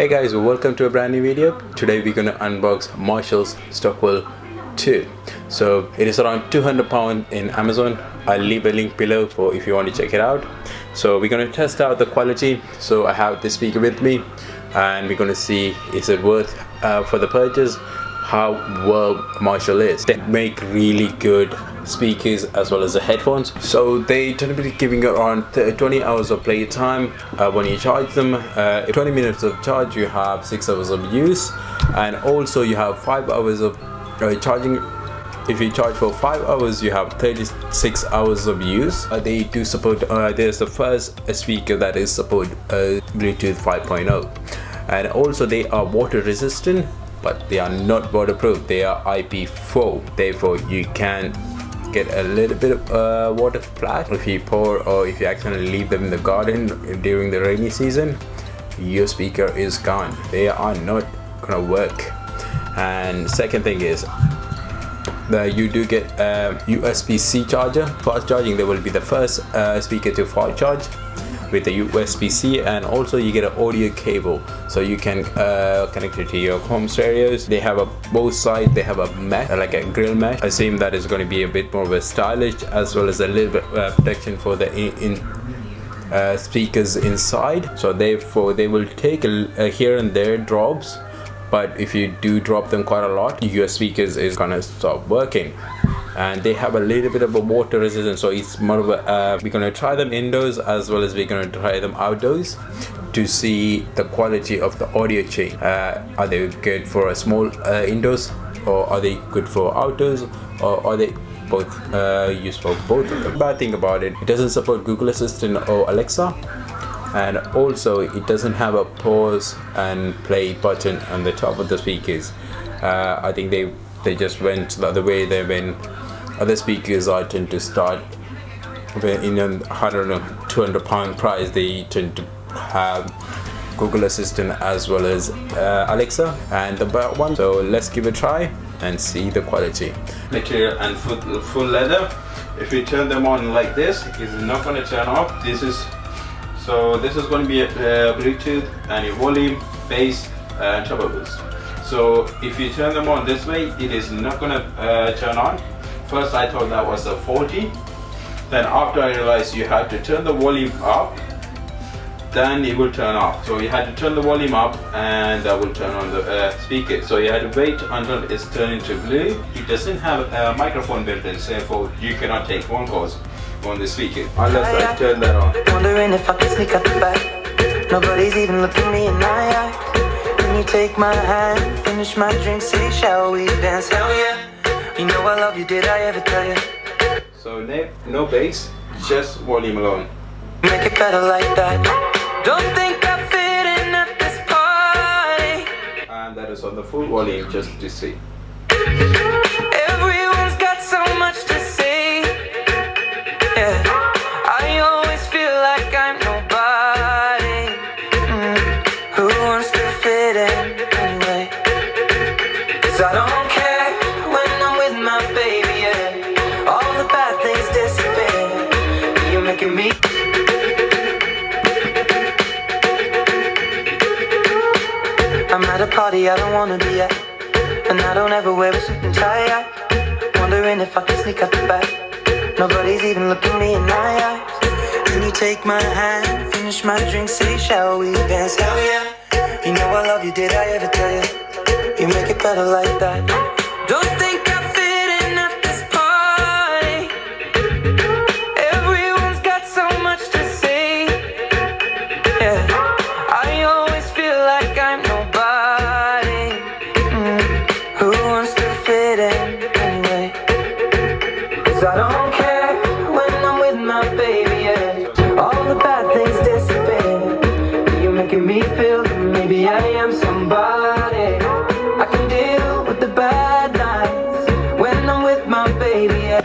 Hey guys, welcome to a brand new video. Today we're gonna unbox Marshall's Stockwell 2. So it is around £200 in Amazon. I'll leave a link below for if you want to check it out. So we're gonna test out the quality. So I have this speaker with me and we're gonna see is it worth for the purchase, how well Marshall is. They make really good speakers as well as the headphones, so they tend to be giving around 20 hours of play time when you charge them. 20 minutes of charge, you have 6 hours of use, and also you have 5 hours of charging. If you charge for 5 hours, you have 36 hours of use. They do support there's the first speaker that is support Bluetooth 5.0, and also they are water resistant, but they are not waterproof. They are IP4, therefore you can get a little bit of water splash if you pour, or if you accidentally leave them in the garden during the rainy season, your speaker is gone. They are not gonna work. And second thing is that you do get a USB-C charger. Fast charging, they will be the first speaker to fast charge with the USB-C, and also you get an audio cable, so you can connect it to your home stereos. They have both sides, they have a mesh, like a grill mesh. I assume that is going to be a bit more of a stylish, as well as a little bit protection for the speakers inside. So therefore they will take a here and there drops, but if you do drop them quite a lot, your speakers is gonna stop working. And they have a little bit of a water resistance, so it's more of a we're gonna try them indoors as well as we're gonna try them outdoors to see the quality of the audio chain. Are they good for a small indoors, or are they good for outdoors, or are they both used for both of them? Bad thing about it, it doesn't support Google Assistant or Alexa, and also it doesn't have a pause and play button on the top of the speakers. I think they just went the other way. They when other speakers I tend to start in a £200 price, they tend to have Google Assistant as well as Alexa and the one. So let's give it a try and see the quality. Material and full leather. If you turn them on like this, it's not going to turn off. This is going to be a Bluetooth and your volume, bass and treble boost. So if you turn them on this way, it is not going to turn on. First I thought that was a faulty, then after I realized you had to turn the volume up, then it will turn off. So you had to turn the volume up and that will turn on the speaker. So you had to wait until it's turned into blue. It doesn't have a microphone built in, so therefore you cannot take phone calls on the speaker unless I turn that on. Wondering if I can sneak up the back. Nobody's even looking me in my eye. Can you take my hand, finish my drink, say shall we dance? Hell yeah. You know I love you, did I ever tell you? So no bass, just volume alone. Make it better like that. Don't think I fit in at this party. And that is on the full volume, just to see. Everyone's got so much to say. Yeah, I always feel like I'm nobody. Who wants to fit in anyway? 'Cause I don't care when I'm with my baby, yeah. All the bad things disappear. You're making me. I'm at a party I don't wanna be at, and I don't ever wear a suit and tie. Wondering if I can sneak up the back. Nobody's even looking me in my eyes. Can you take my hand, finish my drink, say shall we dance? Hell yeah. You know I love you, did I ever tell you? You make it better like that. Don't think I fit in at this party. Everyone's got so much to say. Yeah, I always feel like I'm nobody. Who wants to fit in anyway? 'Cause I don't care when I'm with my baby, yeah. All the bad things disappear. You're making me feel that maybe I am somebody. I can deal with the bad nights when I'm with my baby, yeah.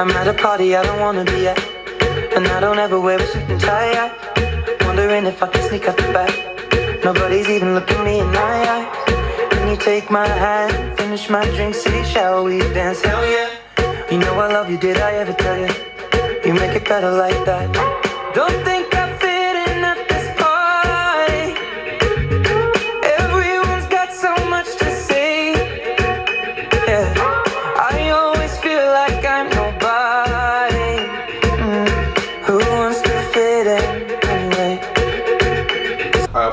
I'm at a party I don't wanna be at, and I don't ever wear a suit and tie. Wondering if I can sneak up the back. Nobody's even looking me in my eyes. Can you take my hand, finish my drink, say shall we dance? Hell yeah. You know I love you, did I ever tell you? You You make it better like that. Don't think I fit in at this party. Everyone's got so much to say. Yeah, I always feel like I'm nobody. Who wants to fit in anyway?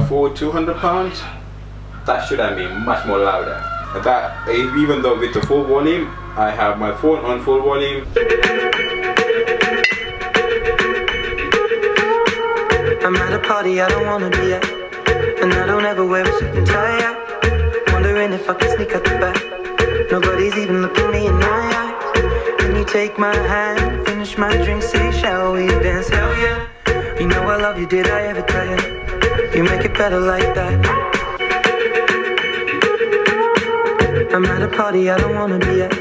For £200, that should have been much more louder. That even though with the full volume, I have my phone on full volume. I'm at a party I don't wanna be at, and I don't ever wear a suit and tie out. Wondering if I can sneak out the back. Nobody's even looking me in my eyes. Can you take my hand, finish my drink, say shall we dance? Hell yeah. You know I love you, did I ever tell you? You make it better like that. I'm at a party I don't wanna be at,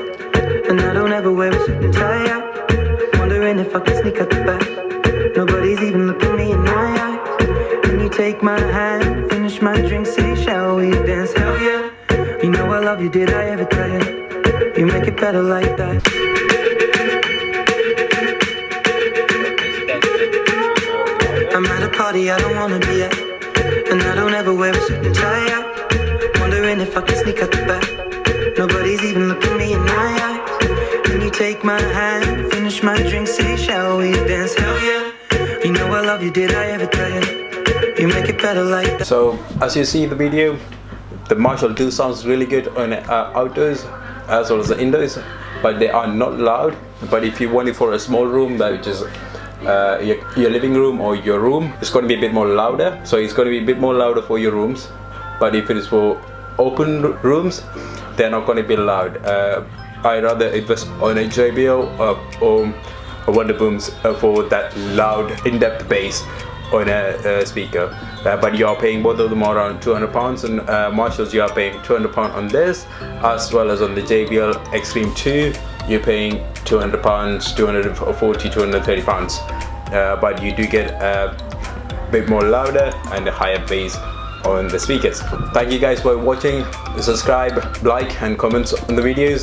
and I don't ever wear a suit and tie out. Wondering if I can sneak out the back. Nobody's even looking me in my eyes. Can you take my hand, finish my drink, say shall we dance? Hell yeah. You know I love you, did I ever tell you? You make it better like that. I'm at a party I don't wanna be at, and I don't ever wear a suit and tie out. Wondering if I can sneak out the back. Nobody's even looking me in my eyes. Can you take my hand, finish my drink, say shall we dance? Hell yeah. You know I love you, did I ever tell you? You make it better like that. So as you see in the video, the Marshall do sounds really good on outdoors as well as the indoors, but they are not loud. But if you want it for a small room, that which is your living room or your room, it's going to be a bit more louder. So it's going to be a bit more louder for your rooms. But if it is for open rooms, they're not going to be loud. I rather invest on a JBL or Wonder Booms for that loud in-depth bass on a speaker. But you are paying both of them around £200, and Marshalls you are paying £200 on this, as well as on the JBL Extreme 2 you're paying £200, £240, £230. But you do get a bit more louder and a higher bass on the speakers. Thank you guys for watching. Subscribe, like and comment on the videos.